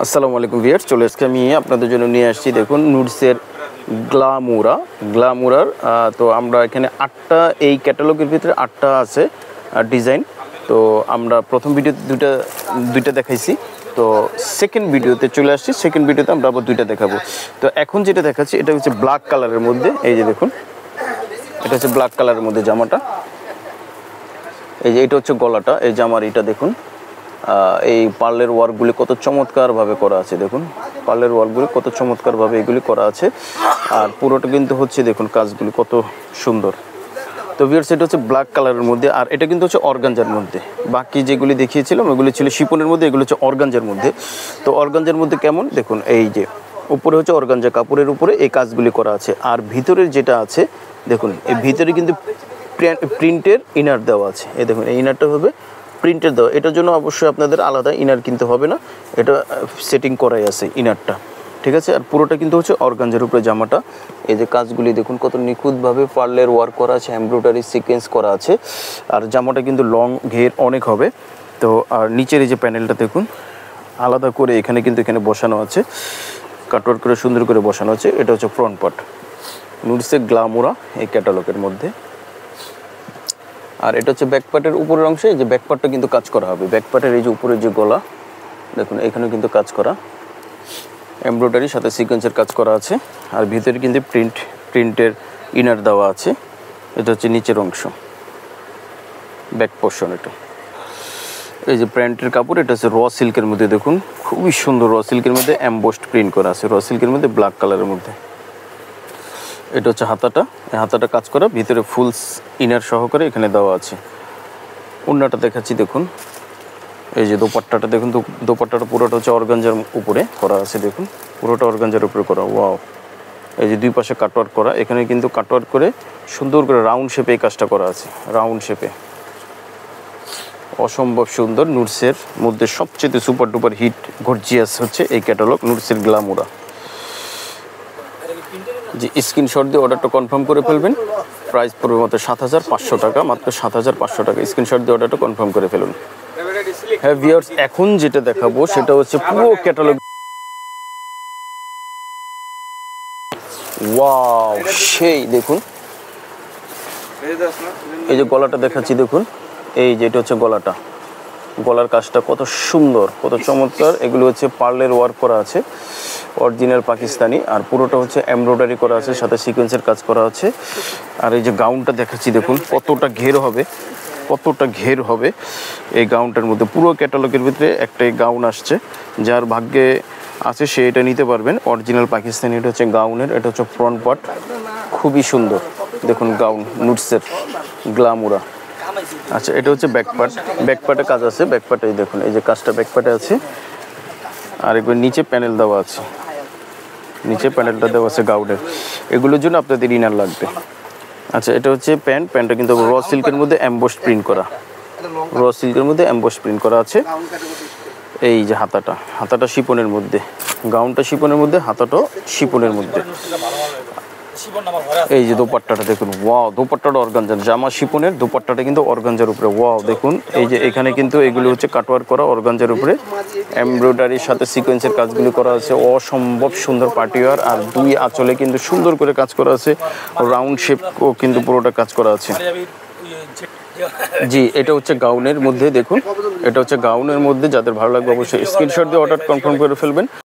আসসালামু আলাইকুম ভিউয়ার্স, চলে আজকে আমি আপনাদের জন্য নিয়ে আসছি দেখুন নুডসের গ্লামুরার। তো আমরা এখানে 8টা এই ক্যাটালগের ভিতরে 8টা আছে ডিজাইন। তো আমরা প্রথম ভিডিওতে দুইটা দেখাইছি, তো সেকেন্ড ভিডিওতে চলে আসছি। সেকেন্ড ভিডিওতে আমরা আবার 2টা দেখাবো। তো এখন যেটা দেখাচ্ছি এটা হচ্ছে ব্ল্যাক কালারের মধ্যে। এই যে দেখুন, এটা হচ্ছে ব্ল্যাক কালারের মধ্যে জামাটা। এই যে এটা হচ্ছে গলাটা, এই জামার এটা দেখুন। এই পার্লের ওয়ার্কগুলি কত চমৎকারভাবে করা আছে দেখুন, পার্লের ওয়ার্কগুলি কত চমৎকারভাবে এগুলি করা আছে। আর পুরোটা কিন্তু হচ্ছে দেখুন কাজগুলি কত সুন্দর। তো ভিউয়ার্স, এটা হচ্ছে ব্ল্যাক কালারের মধ্যে, আর এটা কিন্তু হচ্ছে অর্গানজার মধ্যে। বাকি যেগুলি দেখিয়েছিলাম ওগুলি ছিল শিপনের মধ্যে, এগুলো হচ্ছে অর্গানজার মধ্যে। তো অর্গানজার মধ্যে কেমন দেখুন, এই যে উপরে হচ্ছে অর্গানজা কাপড়ের উপরে এই কাজগুলি করা আছে। আর ভিতরের যেটা আছে দেখুন, এই ভিতরে কিন্তু প্রিন্টের ইনার দেওয়া আছে। এই দেখুন, এই ইনারটা হবে প্রিন্টের দেওয়া। এটার জন্য অবশ্যই আপনাদের আলাদা ইনার কিনতে হবে না, এটা সেটিং করাই আছে ইনারটা, ঠিক আছে। আর পুরোটা কিন্তু হচ্ছে অর্গানজার উপরে জামাটা। এই যে কাজগুলি দেখুন কত নিখুঁতভাবে পার্লের ওয়ার্ক করা আছে, এমব্রয়ডারি সিকোয়েন্স করা আছে। আর জামাটা কিন্তু লং ঘের অনেক হবে। তো আর নিচের এই যে প্যানেলটা দেখুন আলাদা করে এখানে কিন্তু এখানে বসানো আছে, কাটওয়ার্ক করে সুন্দর করে বসানো আছে। এটা হচ্ছে ফ্রন্ট পার্ট নুডসের গ্লামুরা এই ক্যাটালগের মধ্যে। আর এটা হচ্ছে ব্যাকপার্টের উপরের অংশে, এই যে ব্যাকপার্টটা কিন্তু কাজ করা হবে। ব্যাকপার্টের এই যে উপরের যে গলা দেখুন, এখানেও কিন্তু কাজ করা, এমব্রয়ডারির সাথে সিকোয়েন্সের কাজ করা আছে। আর ভিতরে কিন্তু প্রিন্টের ইনার দেওয়া আছে। এটা হচ্ছে নিচের অংশ, ব্যাক পোর্শন। এটা এই যে প্যান্টের কাপড়, এটা হচ্ছে র সিল্কের মধ্যে দেখুন, খুবই সুন্দর র সিল্কের মধ্যে এমবোসড প্রিন্ট করা আছে, র সিল্কের মধ্যে ব্ল্যাক কালারের মধ্যে। এটা হচ্ছে হাতাটা, এই হাতাটা কাজ করা, ভিতরে ফুলস ইনার সহকারে এখানে দেওয়া আছে। ওড়নাটা দেখাচ্ছি দেখুন, এই যে দোপাট্টাটা দেখুন, দোপাট্টাটা পুরোটা হচ্ছে অর্গানজার উপরে করা আছে দেখুন, পুরোটা অর্গানজার উপরে করা। ওয়াও, এই যে দুই পাশে কাটওয়ার্ক করা, এখানে কিন্তু কাটওয়ার্ক করে সুন্দর করে রাউন্ড শেপে এই কাজটা করা আছে, রাউন্ড শেপে অসম্ভব সুন্দর। নুডসের মধ্যে সবচেয়ে সুপার ডুপার হিট গর্জিয়াস হচ্ছে এই ক্যাটালগ নুডসের গ্লামুরা। যে স্ক্রিনশট দিয়ে অর্ডারটা কনফার্ম করে ফেলবেন। প্রাইস পড়বে মাত্র 7,500 টাকা, মাত্র 7,500 টাকা। স্ক্রিনশট দিয়ে অর্ডারটা কনফার্ম করে ফেলুন। হ্যাঁ ভিউয়ার্স, এখন যেটা দেখাবো সেটা হচ্ছে পুরো ক্যাটালগ। ওয়াও, সেই দেখুন, এই যে গলাটা দেখাচ্ছি দেখুন, এই যে এটা হচ্ছে গলাটা, গলার কাজটা কত সুন্দর, কত চমৎকার। এগুলো হচ্ছে পার্লের ওয়ার্ক করা আছে, অরিজিনাল পাকিস্তানি। আর পুরোটা হচ্ছে এমব্রয়ডারি করা আছে, সাথে সিকোয়েন্সের কাজ করা আছে। আর এই যে গাউনটা দেখাচ্ছি দেখুন কতটা ঘের হবে, কতটা ঘের হবে এই গাউনটার মধ্যে। পুরো ক্যাটালগের ভিতরে একটাই গাউন আসছে, যার ভাগ্যে আছে সে এটা নিতে পারবেন। অরিজিনাল পাকিস্তানি, এটা হচ্ছে গাউনের, এটা হচ্ছে ফ্রন্ট পার্ট, খুবই সুন্দর দেখুন গাউন নুডসের গ্লামুরা। আচ্ছা, এটা হচ্ছে ব্যাকপার্ট, ব্যাকপার্টে কাজ আছে। ব্যাকপার্টে দেখুন, এই যে কাজটা ব্যাকপার্টে আছে। আর একবার নিচে প্যানেল দেওয়া আছে, নিচে প্যানেলটা দেওয়া আছে গাউনের। এগুলোর জন্য আপনাদের ইনার লাগবে। আচ্ছা, এটা হচ্ছে প্যান্টটা কিন্তু র সিল্কের মধ্যে এমবোসড প্রিন্ট করা, র সিল্কের মধ্যে এমবোসড প্রিন্ট করা আছে। এই যে হাতাটা শিপনের মধ্যে, গাউনটা শিপনের মধ্যে, হাতাটাও শিপনের মধ্যে। এই যে দোপাট্টাটা দেখুন, ওয়াও, দোপাট্টাটা অর্গানজার, জামা শিপনের, দোপাট্টাটা কিন্তু অর্গানজার উপরে। ওয়াও দেখুন, এই যে এখানে কিন্তু এগুলো হচ্ছে কাটওয়ার্ক করা অর্গানজার উপরে, এমব্রয়ডারির সাথে সিকোয়েন্সের কাজগুলো করা আছে, অসম্ভব সুন্দর পার্টিওয়ার। আর দুই আঁচলে কিন্তু সুন্দর করে কাজ করা আছে, রাউন্ড শেপও কিন্তু পুরোটা কাজ করা আছে। জি, এটা হচ্ছে গাউনের মধ্যে দেখুন, এটা হচ্ছে গাউনের মধ্যে। যাদের ভালো লাগবে অবশ্যই স্ক্রিনশট দিয়ে অর্ডার কনফার্ম করে ফেলবেন।